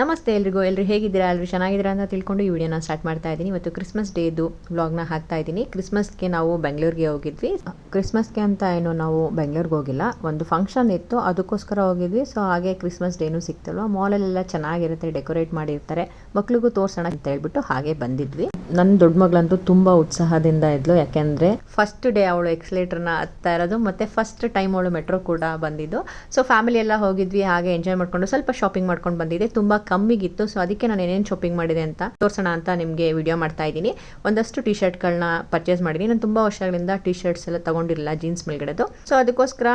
ನಮಸ್ತೆ ಎಲ್ಲರೂ ಹೇಗಿದ್ದೀರಾ? ಎಲ್ಲರೂ ಚೆನ್ನಾಗಿದ್ದೀರಾ ಅಂತ ತಿಳ್ಕೊಂಡು ಈ ವಿಡಿಯೋನ ಸ್ಟಾರ್ಟ್ ಮಾಡ್ತಾ ಇದ್ದೀನಿ. ಇವತ್ತು ಕ್ರಿಸ್ಮಸ್ ಡೇದು ವ್ಲಾಗ್ನ ಹಾಕ್ತಾ ಇದ್ದೀನಿ. ಕ್ರಿಸ್ಮಸ್ಗೆ ನಾವು ಬೆಂಗಳೂರಿಗೆ ಹೋಗಿದ್ವಿ. ಕ್ರಿಸ್ಮಸ್ಗೆ ಅಂತ ಏನು ನಾವು ಬೆಂಗಳೂರಿಗೆ ಹೋಗಿಲ್ಲ, ಒಂದು ಫಂಕ್ಷನ್ ಇತ್ತು ಅದಕ್ಕೋಸ್ಕರ ಹೋಗಿದ್ವಿ. ಸೊ ಹಾಗೆ ಕ್ರಿಸ್ಮಸ್ ಡೇನೂ ಸಿಕ್ತಲ್ವ, ಮಾಲಲ್ಲೆಲ್ಲ ಚೆನ್ನಾಗಿರುತ್ತೆ, ಡೆಕೋರೇಟ್ ಮಾಡಿರ್ತಾರೆ, ಮಕ್ಳಿಗೂ ತೋರ್ಸೋಣ ಅಂತ ಹೇಳ್ಬಿಟ್ಟು ಹಾಗೆ ಬಂದಿದ್ವಿ. ನನ್ನ ದೊಡ್ಡ ಮಗಳಂತೂ ತುಂಬ ಉತ್ಸಾಹದಿಂದ ಇದ್ಲು, ಯಾಕೆಂದರೆ ಫಸ್ಟ್ ಡೇ ಅವಳು ಎಕ್ಸಲೇಟರ್ನ ಹತ್ತಾ ಇರೋದು, ಮತ್ತು ಫಸ್ಟ್ ಟೈಮ್ ಅವಳು ಮೆಟ್ರೋ ಕೂಡ ಬಂದಿದ್ದು. ಸೊ ಫ್ಯಾಮಿಲಿ ಎಲ್ಲ ಹೋಗಿದ್ವಿ, ಹಾಗೆ ಎಂಜಾಯ್ ಮಾಡ್ಕೊಂಡು ಸ್ವಲ್ಪ ಶಾಪಿಂಗ್ ಮಾಡ್ಕೊಂಡು ಬಂದಿದ್ದೆ. ತುಂಬ ಕಮ್ಮಿಗಿತ್ತು, ಸೊ ಅದಕ್ಕೆ ನಾನು ಏನೇನು ಶಾಪಿಂಗ್ ಮಾಡಿದೆ ಅಂತ ತೋರಿಸೋಣ ಅಂತ ನಿಮಗೆ ವಿಡಿಯೋ ಮಾಡ್ತಾ ಇದ್ದೀನಿ. ಒಂದಷ್ಟು ಟಿ ಶರ್ಟ್ಗಳನ್ನ ಪರ್ಚೇಸ್ ಮಾಡಿದ್ದೀನಿ. ನಾನು ತುಂಬ ವರ್ಷಗಳಿಂದ ಟಿ ಶರ್ಟ್ಸ್ ಎಲ್ಲ ತಗೊಂಡಿರಲಿಲ್ಲ ಜೀನ್ಸ್ ಮೇಲ್ಗಡೆದು. ಸೊ ಅದಕ್ಕೋಸ್ಕರ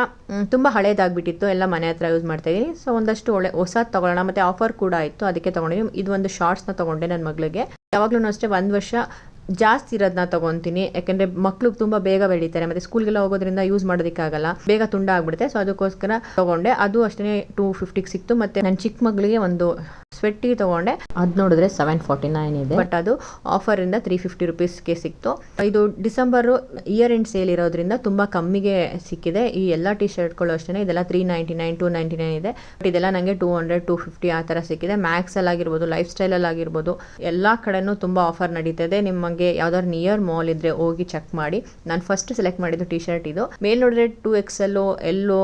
ತುಂಬ ಹಳೇದಾಗ್ಬಿಟ್ಟಿತ್ತು, ಎಲ್ಲ ಮನೆ ಹತ್ರ ಯೂಸ್ ಮಾಡ್ತಾ ಇದ್ದೀನಿ. ಸೊ ಒಂದಷ್ಟು ಹೊಸದು ತಗೊಳ್ಳೋಣ, ಮತ್ತು ಆಫರ್ ಕೂಡ ಇತ್ತು, ಅದಕ್ಕೆ ತಗೊಂಡಿದ್ದೀನಿ. ಇದು ಒಂದು ಶಾರ್ಟ್ಸ್ನ ತಗೊಂಡೆ ನನ್ನ ಮಗಳಿಗೆ. ಯಾವಾಗಲೂ ಅಷ್ಟೇ 1 ವರ್ಷ ಜಾಸ್ತಿ ಇರೋದನ್ನ ತೊಗೊತೀನಿ, ಯಾಕೆಂದರೆ ಮಕ್ಕಳು ತುಂಬ ಬೇಗ ಬೆಳೀತಾರೆ, ಮತ್ತು ಸ್ಕೂಲ್ಗೆಲ್ಲ ಹೋಗೋದ್ರಿಂದ ಯೂಸ್ ಮಾಡೋದಕ್ಕಾಗಲ್ಲ, ಬೇಗ ತುಂಡ ಆಗ್ಬಿಡುತ್ತೆ. ಸೊ ಅದಕ್ಕೋಸ್ಕರ ತೊಗೊಂಡೆ. ಅದು ಅಷ್ಟೇ 250 ಸಿಕ್ತು. ಮತ್ತು ನನ್ನ ಚಿಕ್ಕ ಮಗಳಿಗೆ ಒಂದು ಸ್ವೆಟ್ಟಿ ತೊಗೊಂಡೆ, ಅದು ನೋಡಿದ್ರೆ 749 ಇದೆ, ಬಟ್ ಅದು ಆಫರಿಂದ 350 ರುಪೀಸ್ಗೆ ಸಿಕ್ತು. ಇದು ಡಿಸೆಂಬರು ಇಯರ್ ಎಂಡ್ ಸೇಲ್ ಇರೋದ್ರಿಂದ ತುಂಬ ಕಮ್ಮಿಗೆ ಸಿಕ್ಕಿದೆ. ಈ ಎಲ್ಲ ಟಿ ಶರ್ಟ್ಗಳು ಅಷ್ಟೇ, ಇದೆಲ್ಲ 399 299 ಇದೆ, ಬಟ್ ಇದೆಲ್ಲ ನನಗೆ 200 250 ಆ ಥರ ಸಿಕ್ಕಿದೆ. ಮ್ಯಾಕ್ಸಲ್ಲಿ ಆಗಿರ್ಬೋದು, ಲೈಫ್ ಸ್ಟೈಲಲ್ಲಿ ಆಗಿರ್ಬೋದು, ಎಲ್ಲ ಕಡೆನೂ ತುಂಬ ಆಫರ್ ನಡೀತದೆ. ನಿಮಗೆ ಯಾವ್ದಾದ್ರು ನಿಯರ್ ಮಾಲ್ ಇದ್ರೆ ಹೋಗಿ ಚೆಕ್ ಮಾಡಿ. ನಾನು ಫಸ್ಟ್ ಸೆಲೆಕ್ಟ್ ಮಾಡಿದ್ದು ಟಿ ಶರ್ಟ್ ಇದು. ಮೇಲ್ ನೋಡಿದ್ರೆ 2XL ಎಲ್ಲೋ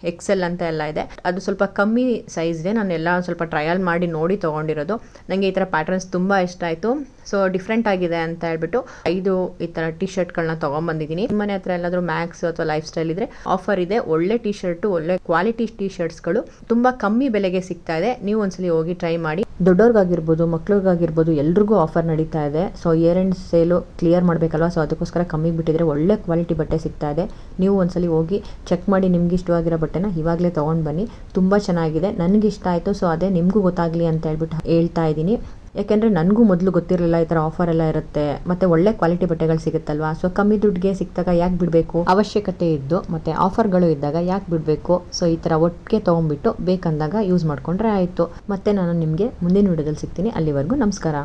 ಎಕ್ಸೆಲ್ ಅಂತ ಎಲ್ಲ ಇದೆ, ಅದು ಸ್ವಲ್ಪ ಕಮ್ಮಿ ಸೈಜ್ ಇದೆ. ನಾನೆಲ್ಲ ಸ್ವಲ್ಪ ಟ್ರಯಲ್ ಮಾಡಿ ನೋಡಿ ತೊಗೊಂಡಿರೋದು. ನನಗೆ ಈ ಥರ ಪ್ಯಾಟರ್ನ್ಸ್ ತುಂಬ ಇಷ್ಟ ಆಯಿತು. ಸೊ ಡಿಫ್ರೆಂಟ್ ಆಗಿದೆ ಅಂತ ಹೇಳ್ಬಿಟ್ಟು 5 ಈ ಥರ ಟಿ ಶರ್ಟ್ಗಳನ್ನ ತೊಗೊಂಬಂದಿದ್ದೀನಿ. ನಿಮ್ಮನೆ ಹತ್ರ ಎಲ್ಲಾದರೂ ಮ್ಯಾಕ್ಸ್ ಅಥವಾ ಲೈಫ್ ಸ್ಟೈಲ್ ಇದ್ರೆ ಆಫರ್ ಇದೆ. ಒಳ್ಳೆ ಟಿ ಶರ್ಟು, ಒಳ್ಳೆ ಕ್ವಾಲಿಟಿ ಟಿ ಶರ್ಟ್ಸ್ಗಳು ತುಂಬ ಕಮ್ಮಿ ಬೆಲೆಗೆ ಸಿಗ್ತಾ ಇದೆ. ನೀವು ಒಂದ್ಸಲಿ ಹೋಗಿ ಟ್ರೈ ಮಾಡಿ. ದೊಡ್ಡವ್ರಿಗಾಗಿರ್ಬೋದು, ಮಕ್ಳಿಗಾಗಿರ್ಬೋದು, ಎಲ್ರಿಗೂ ಆಫರ್ ನಡೀತಾ ಇದೆ. So year end sale clear ಮಾಡಬೇಕಲ್ವ, ಸೊ ಅದಕ್ಕೋಸ್ಕರ ಕಮ್ಮಿಗೆ ಬಿಟ್ಟಿದ್ರೆ ಒಳ್ಳೆ ಕ್ವಾಲಿಟಿ ಬಟ್ಟೆ ಸಿಗ್ತಾ ಇದೆ. ನೀವು ಒಂದ್ಸಲಿ ಹೋಗಿ ಚೆಕ್ ಮಾಡಿ, ನಿಮ್ಗೆ ಇಷ್ಟವಾಗಿರೋ ಬಟ್ಟೆನ ಇವಾಗಲೇ ತೊಗೊಂಡು ಬನ್ನಿ. ತುಂಬ ಚೆನ್ನಾಗಿದೆ, ನನಗೆ ಇಷ್ಟ ಆಯಿತು. ಸೊ ಅದೇ ನಿಮಗೂ ಗೊತ್ತಾಗಲಿ ಅಂತ ಹೇಳ್ಬಿಟ್ಟು ಹೇಳ್ತಾ ಇದ್ದೀನಿ. ಯಾಕೆಂದರೆ ನನಗೂ ಮೊದಲು ಗೊತ್ತಿರಲಿಲ್ಲ ಈ ಥರ ಆಫರ್ ಎಲ್ಲ ಇರುತ್ತೆ, ಮತ್ತು ಒಳ್ಳೆ ಕ್ವಾಲಿಟಿ ಬಟ್ಟೆಗಳು ಸಿಗುತ್ತಲ್ವಾ. ಸೊ ಕಮ್ಮಿ ದುಡ್ಡಿಗೆ ಸಿಕ್ಕಿದಾಗ ಯಾಕೆ ಬಿಡಬೇಕು, ಅವಶ್ಯಕತೆ ಇದ್ದು ಮತ್ತು ಆಫರ್ಗಳು ಇದ್ದಾಗ ಯಾಕೆ ಬಿಡಬೇಕು. ಸೊ ಈ ಥರ ಒಟ್ಟಿಗೆ ತೊಗೊಂಡ್ಬಿಟ್ಟು ಬೇಕಂದಾಗ ಯೂಸ್ ಮಾಡಿಕೊಂಡ್ರೆ ಆಯಿತು. ಮತ್ತು ನಾನು ನಿಮಗೆ ಮುಂದಿನ ವಿಡಿಯೋದಲ್ಲಿ ಸಿಗ್ತೀನಿ. ಅಲ್ಲಿವರೆಗೂ ನಮಸ್ಕಾರ.